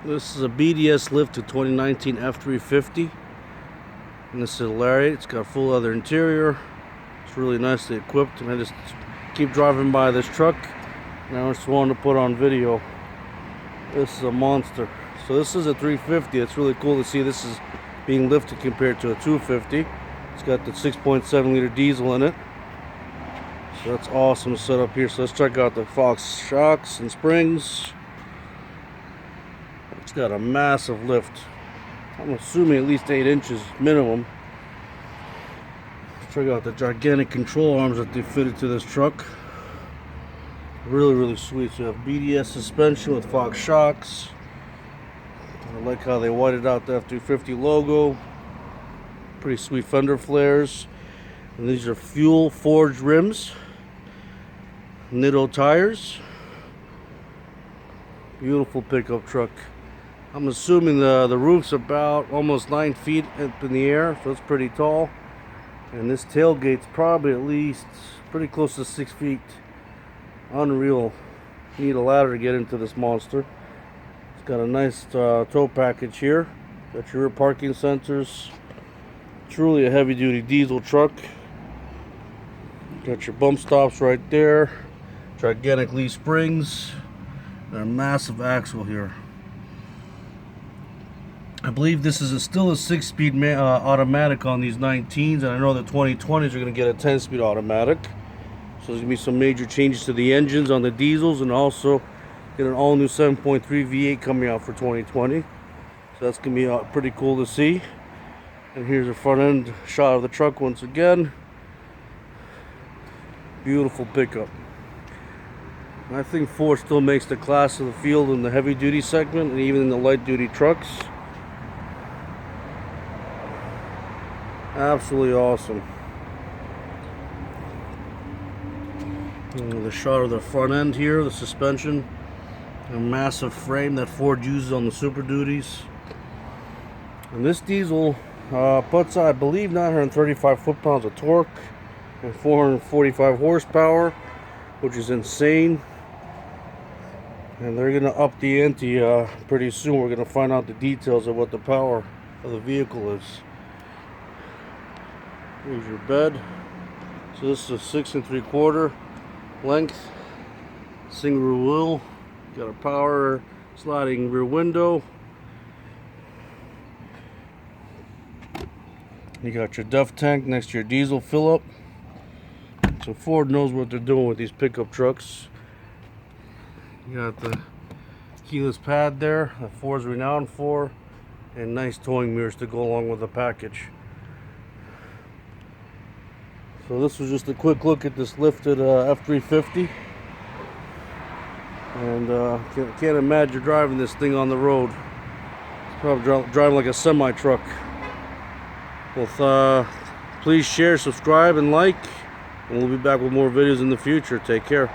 This is a BDS lift to 2019 F-350. And this is Lariat. It's got full leather interior. It's really nicely equipped, and I just keep driving by this truck and I just wanted to put on video. This is a monster. So this is a 350. It's really cool to see this is being lifted compared to a 250. It's got the 6.7 liter diesel in it. So that's awesome setup here. So let's check out the Fox shocks and springs. It's got a massive lift. I'm assuming at least 8 inches minimum. Let's check out the gigantic control arms that they fitted to this truck. Really sweet. So you have BDS suspension with Fox shocks. I like how they whited out the F-350 logo. Pretty sweet fender flares. And these are fuel forged rims. Nitto tires. Beautiful pickup truck. I'm assuming the roof's about almost 9 feet up in the air, so it's pretty tall. And this tailgate's probably at least pretty close to 6 feet. Unreal. Need a ladder to get into this monster. It's got a nice tow package here. Got your rear parking sensors. Truly a heavy duty diesel truck. Got your bump stops right there. Gigantic leaf springs. And a massive axle here. I believe this is still a 6-speed automatic on these 19s, and I know the 2020s are going to get a 10-speed automatic. So there's going to be some major changes to the engines on the diesels, and also get an all-new 7.3 V8 coming out for 2020. So that's going to be pretty cool to see. And here's a front end shot of the truck once again. Beautiful pickup. And I think Ford still makes the class of the field in the heavy duty segment and even in the light duty trucks. Absolutely awesome. And the shot of the front end here, the suspension, a massive frame that Ford uses on the Super Duties. And this diesel puts, I believe, 935 foot-pounds of torque and 445 horsepower, which is insane. And they're gonna up the ante pretty soon. We're gonna find out the details of what the power of the vehicle is. Here's your bed. So this is a 6 3/4 length, single wheel. Got a power sliding rear window. You got your DEF tank next to your diesel fill up. So Ford knows what they're doing with these pickup trucks. You got the keyless pad there that Ford's renowned for, and nice towing mirrors to go along with the package. So this was just a quick look at this lifted F-350. And can't imagine driving this thing on the road. It's probably driving like a semi-truck. Well, please share, subscribe, and like. And we'll be back with more videos in the future. Take care.